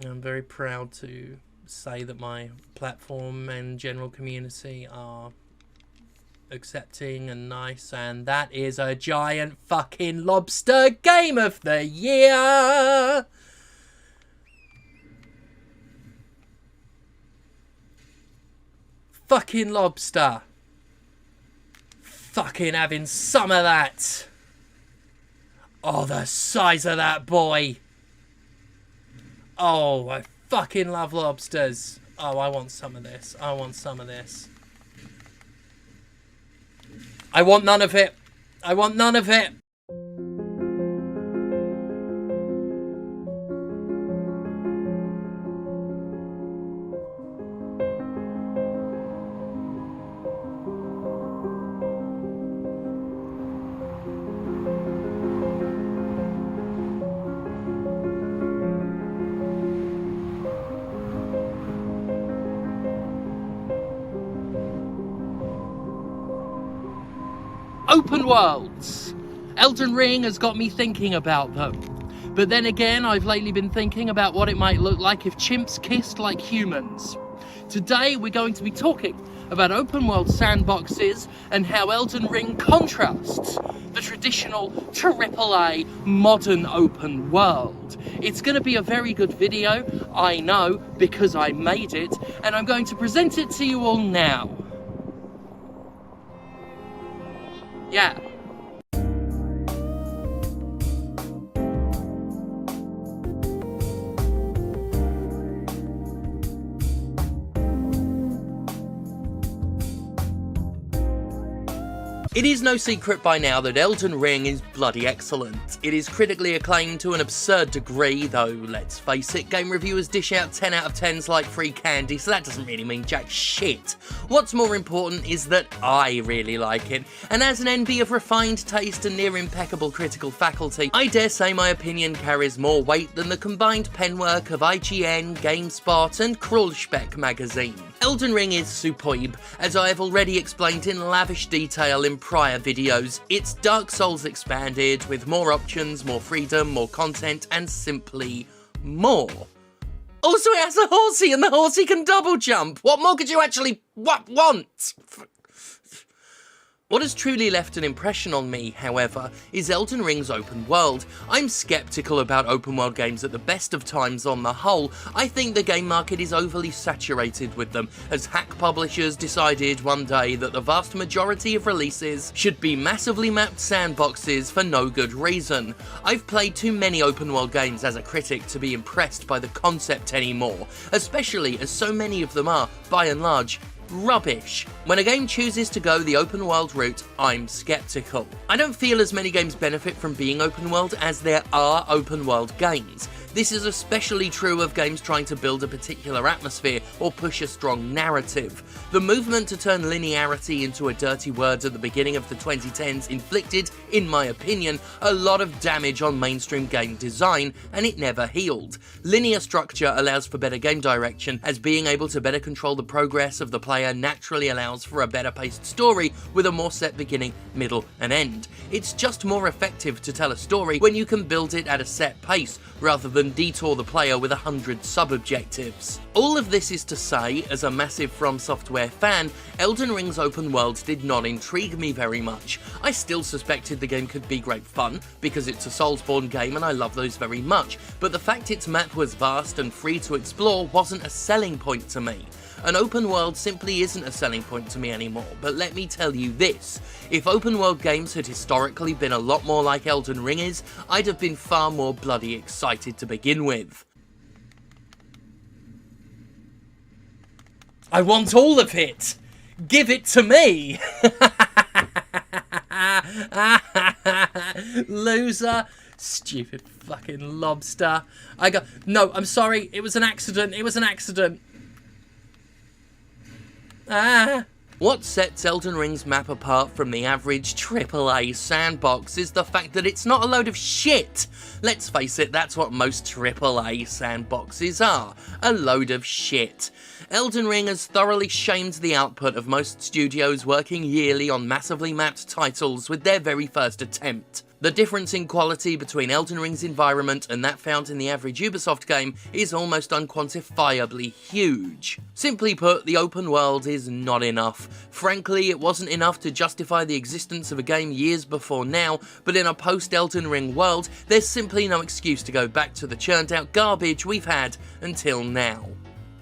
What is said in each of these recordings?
I'm very proud to say that my platform and general community are accepting and nice, and that is a giant fucking lobster game of the year. Fucking lobster. Fucking having some of that. Oh, the size of that boy. Oh, I fucking love lobsters. Oh, I want some of this. I want some of this. I want none of it. I want none of it. Open worlds. Elden Ring has got me thinking about them. But then again, I've lately been thinking about what it might look like if chimps kissed like humans. Today, we're going to be talking about open world sandboxes and how Elden Ring contrasts the traditional AAA modern open world. It's going to be a very good video, I know, because I made it, and I'm going to present it to you all now. Yeah. It is no secret by now that Elden Ring is bloody excellent. It is critically acclaimed to an absurd degree, though let's face it, game reviewers dish out 10 out of 10s like free candy, so that doesn't really mean jack shit. What's more important is that I really like it, and as an envy of refined taste and near impeccable critical faculty, I dare say my opinion carries more weight than the combined penwork of IGN, GameSpot and Crawlspeck magazine. Elden Ring is superb, as I have already explained in lavish detail in prior videos. It's Dark Souls expanded, with more options, more freedom, more content, and simply more. Also, it has a horsey, and the horsey can double jump. What more could you actually want? What has truly left an impression on me, however, is Elden Ring's open world. I'm sceptical about open world games at the best of times on the whole. I think the game market is overly saturated with them, as hack publishers decided one day that the vast majority of releases should be massively mapped sandboxes for no good reason. I've played too many open world games as a critic to be impressed by the concept anymore, especially as so many of them are, by and large, rubbish. When a game chooses to go the open world route, I'm skeptical. I don't feel as many games benefit from being open world as there are open world games. This is especially true of games trying to build a particular atmosphere or push a strong narrative. The movement to turn linearity into a dirty word at the beginning of the 2010s inflicted, in my opinion, a lot of damage on mainstream game design, and it never healed. Linear structure allows for better game direction, as being able to better control the progress of the player naturally allows for a better paced story with a more set beginning, middle and end. It's just more effective to tell a story when you can build it at a set pace, rather than detour the player with 100 sub-objectives. All of this is to say, as a massive From Software fan, Elden Ring's open world did not intrigue me very much. I still suspected the game could be great fun, because it's a Soulsborne game and I love those very much, but the fact its map was vast and free to explore wasn't a selling point to me. An open world simply isn't a selling point to me anymore, but let me tell you this, if open world games had historically been a lot more like Elden Ring is, I'd have been far more bloody excited to begin with. I want all of it! Give it to me! Loser. Stupid fucking lobster. No, I'm sorry, it was an accident, it was an accident. What sets Elden Ring's map apart from the average AAA sandbox is the fact that it's not a load of shit. Let's face it, that's what most AAA sandboxes are, a load of shit. Elden Ring has thoroughly shamed the output of most studios working yearly on massively mapped titles with their very first attempt. The difference in quality between Elden Ring's environment and that found in the average Ubisoft game is almost unquantifiably huge. Simply put, the open world is not enough. Frankly, it wasn't enough to justify the existence of a game years before now, but in a post-Elden Ring world, there's simply no excuse to go back to the churned-out garbage we've had until now.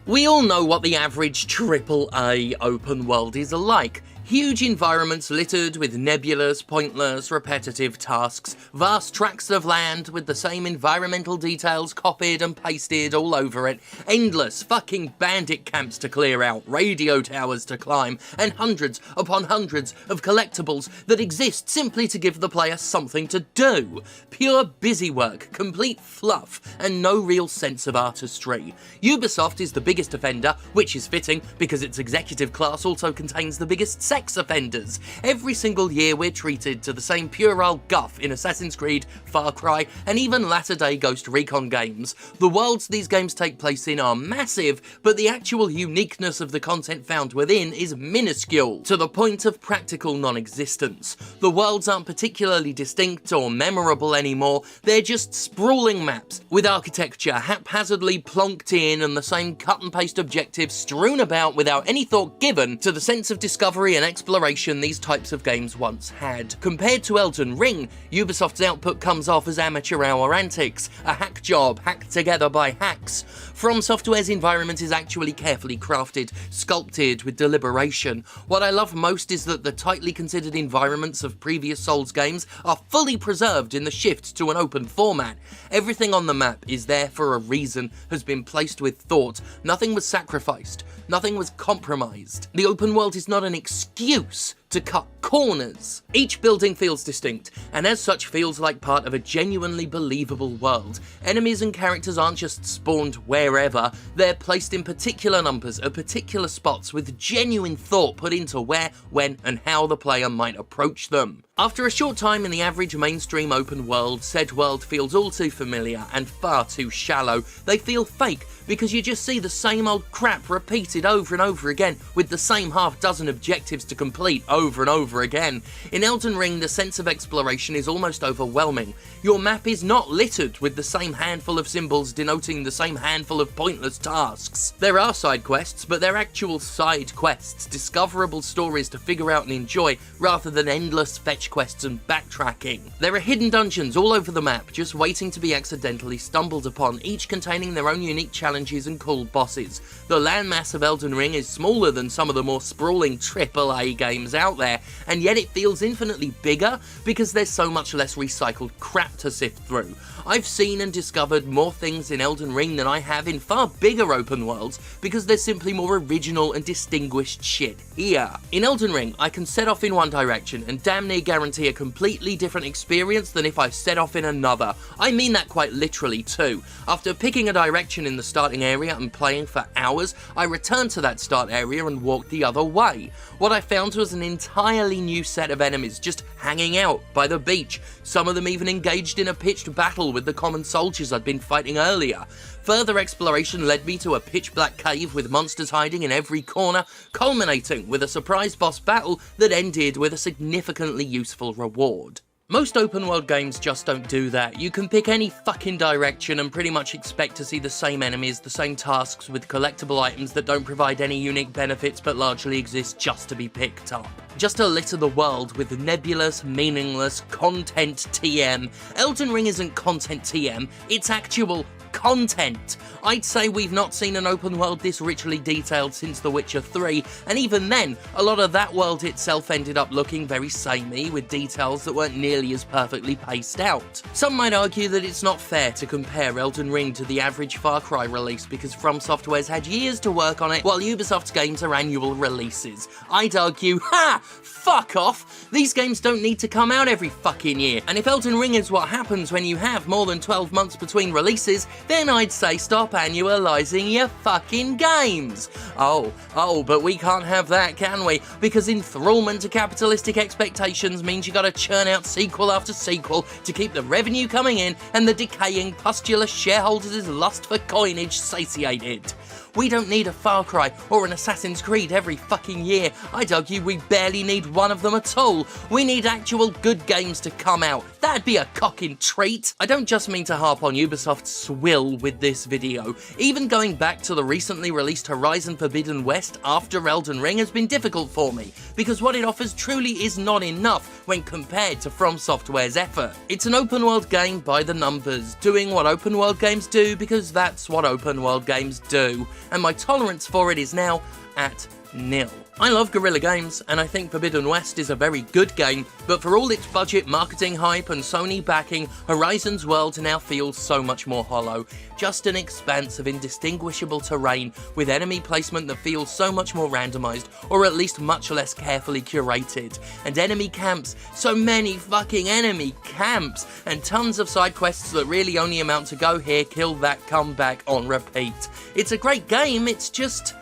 We all know what the average AAA open world is like. Huge environments littered with nebulous, pointless, repetitive tasks, vast tracts of land with the same environmental details copied and pasted all over it, endless fucking bandit camps to clear out, radio towers to climb, and hundreds upon hundreds of collectibles that exist simply to give the player something to do. Pure busywork, complete fluff, and no real sense of artistry. Ubisoft is the biggest offender, which is fitting because its executive class also contains the biggest sex offenders. Every single year we're treated to the same puerile guff in Assassin's Creed, Far Cry, and even latter-day Ghost Recon games. The worlds these games take place in are massive, but the actual uniqueness of the content found within is minuscule, to the point of practical non-existence. The worlds aren't particularly distinct or memorable anymore, they're just sprawling maps, with architecture haphazardly plonked in and the same cut-and-paste objectives strewn about without any thought given to the sense of discovery and exploration these types of games once had. Compared to Elden Ring, Ubisoft's output comes off as amateur hour antics, a hack job hacked together by hacks. From Software's environment is actually carefully crafted, sculpted with deliberation. What I love most is that the tightly considered environments of previous Souls games are fully preserved in the shift to an open format. Everything on the map is there for a reason, has been placed with thought, nothing was sacrificed, nothing was compromised. The open world is not an excuse to cut corners. Each building feels distinct, and as such feels like part of a genuinely believable world. Enemies and characters aren't just spawned wherever, they're placed in particular numbers at particular spots with genuine thought put into where, when, and how the player might approach them. After a short time in the average mainstream open world, said world feels all too familiar and far too shallow. They feel fake because you just see the same old crap repeated over and over again with the same half-dozen objectives to complete over and over again. In Elden Ring, the sense of exploration is almost overwhelming. Your map is not littered with the same handful of symbols denoting the same handful of pointless tasks. There are side quests, but they're actual side quests, discoverable stories to figure out and enjoy rather than endless fetch quests and backtracking. There are hidden dungeons all over the map, just waiting to be accidentally stumbled upon, each containing their own unique challenges and cool bosses. The landmass of Elden Ring is smaller than some of the more sprawling AAA games out there, and yet it feels infinitely bigger because there's so much less recycled crap to sift through. I've seen and discovered more things in Elden Ring than I have in far bigger open worlds because there's simply more original and distinguished shit here. In Elden Ring, I can set off in one direction and damn near guarantee a completely different experience than if I set off in another. I mean that quite literally too. After picking a direction in the starting area and playing for hours, I returned to that start area and walked the other way. What I found was an entirely new set of enemies just hanging out by the beach, some of them even engaged in a pitched battle with the common soldiers I'd been fighting earlier. Further exploration led me to a pitch-black cave with monsters hiding in every corner, culminating with a surprise boss battle that ended with a significantly useful reward. Most open world games just don't do that. You can pick any fucking direction and pretty much expect to see the same enemies, the same tasks with collectible items that don't provide any unique benefits but largely exist just to be picked up. Just to litter the world with nebulous, meaningless content TM. Elden Ring isn't content TM, it's actual content. I'd say we've not seen an open world this richly detailed since The Witcher 3, and even then, a lot of that world itself ended up looking very samey, with details that weren't nearly as perfectly paced out. Some might argue that it's not fair to compare Elden Ring to the average Far Cry release because From Software's had years to work on it, while Ubisoft's games are annual releases. I'd argue, fuck off! These games don't need to come out every fucking year, and if Elden Ring is what happens when you have more than 12 months between releases, then I'd say stop annualising your fucking games. Oh, but we can't have that, can we? Because enthrallment to capitalistic expectations means you gotta churn out sequel after sequel to keep the revenue coming in and the decaying, pustulous shareholders' lust for coinage satiated. We don't need a Far Cry or an Assassin's Creed every fucking year. I'd argue we barely need one of them at all. We need actual good games to come out. That'd be a cocking treat. I don't just mean to harp on Ubisoft's swill with this video. Even going back to the recently released Horizon Forbidden West after Elden Ring has been difficult for me, because what it offers truly is not enough when compared to From Software's effort. It's an open world game by the numbers, doing what open world games do because that's what open world games do, and my tolerance for it is now at nil. I love Guerrilla Games, and I think Forbidden West is a very good game, but for all its budget, marketing hype and Sony backing, Horizon's world now feels so much more hollow. Just an expanse of indistinguishable terrain with enemy placement that feels so much more randomized, or at least much less carefully curated. And enemy camps, so many fucking enemy camps, and tons of side quests that really only amount to go here, kill that, come back on repeat. It's a great game, it's just...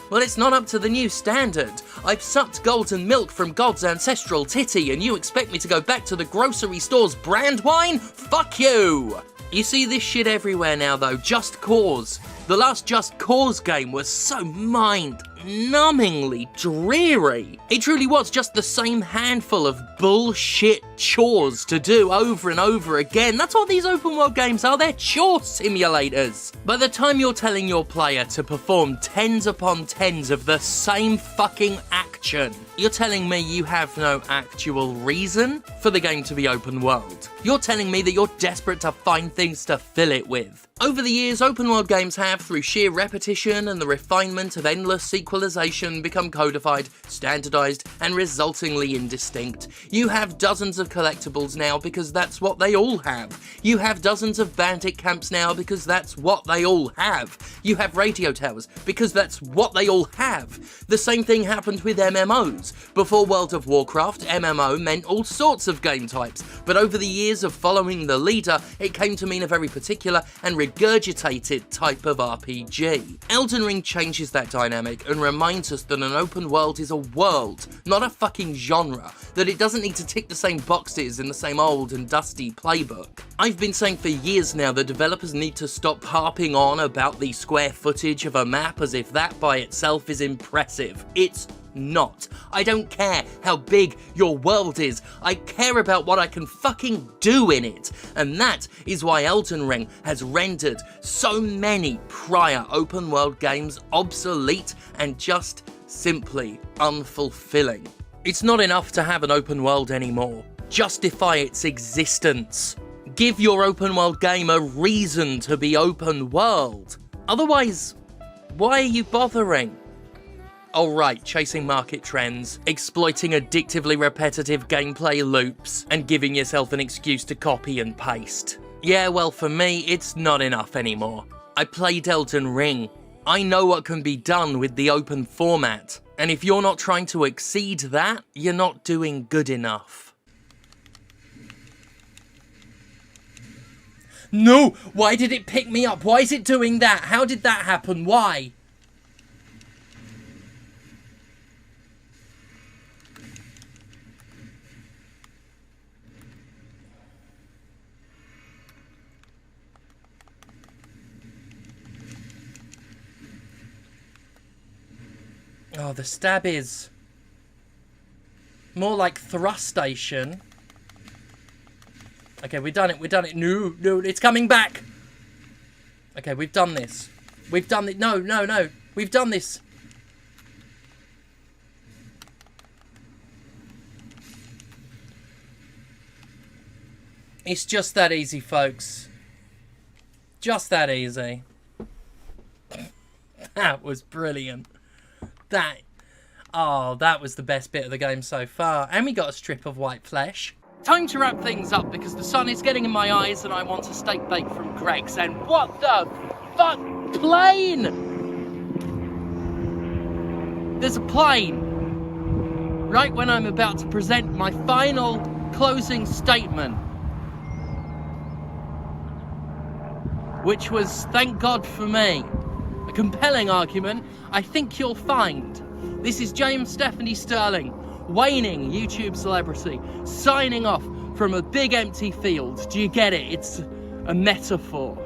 well, it's not up to the new standard. I've sucked golden milk from God's ancestral titty, and you expect me to go back to the grocery store's brand wine? Fuck you! You see this shit everywhere now though, Just Cause. The last Just Cause game was so mind-numbingly dreary. It truly was just the same handful of bullshit chores to do over and over again. That's what these open world games are, they're chore simulators. By the time you're telling your player to perform tens upon tens of the same fucking action, you're telling me you have no actual reason for the game to be open world. You're telling me that you're desperate to find things to fill it with. Over the years, open world games have, through sheer repetition and the refinement of endless sequelization, become codified, standardized, and resultingly indistinct. You have dozens of collectibles now because that's what they all have. You have dozens of bandit camps now because that's what they all have. You have radio towers because that's what they all have. The same thing happened with MMOs. Before World of Warcraft, MMO meant all sorts of game types, but over the years of following the leader, it came to mean a very particular and regurgitated type of RPG. Elden Ring changes that dynamic and reminds us that an open world is a world, not a fucking genre, that it doesn't need to tick the same boxes in the same old and dusty playbook. I've been saying for years now that developers need to stop harping on about the square footage of a map as if that by itself is impressive. It's not. I don't care how big your world is. I care about what I can fucking do in it. And that is why Elden Ring has rendered so many prior open world games obsolete and just simply unfulfilling. It's not enough to have an open world anymore. Justify its existence. Give your open world game a reason to be open world. Otherwise, why are you bothering? Alright, chasing market trends, exploiting addictively repetitive gameplay loops, and giving yourself an excuse to copy and paste. Yeah, well for me, it's not enough anymore. I played Elden Ring. I know what can be done with the open format, and if you're not trying to exceed that, you're not doing good enough. No! Why did it pick me up? Why is it doing that? How did that happen? Why? Oh, the stab is more like thrust station. Okay, we've done it. No, it's coming back. Okay, we've done this. We've done it. No. We've done this. It's just that easy, folks. Just that easy. That was brilliant. That was the best bit of the game so far. And we got a strip of white flesh. Time to wrap things up because the sun is getting in my eyes and I want a steak bake from Greg's. And what the fuck? Plane! There's a plane. Right when I'm about to present my final closing statement. Which was, thank God for me, a compelling argument I think you'll find. This is James Stephanie Sterling, waning YouTube celebrity, signing off from a big empty field. Do you get it? It's a metaphor.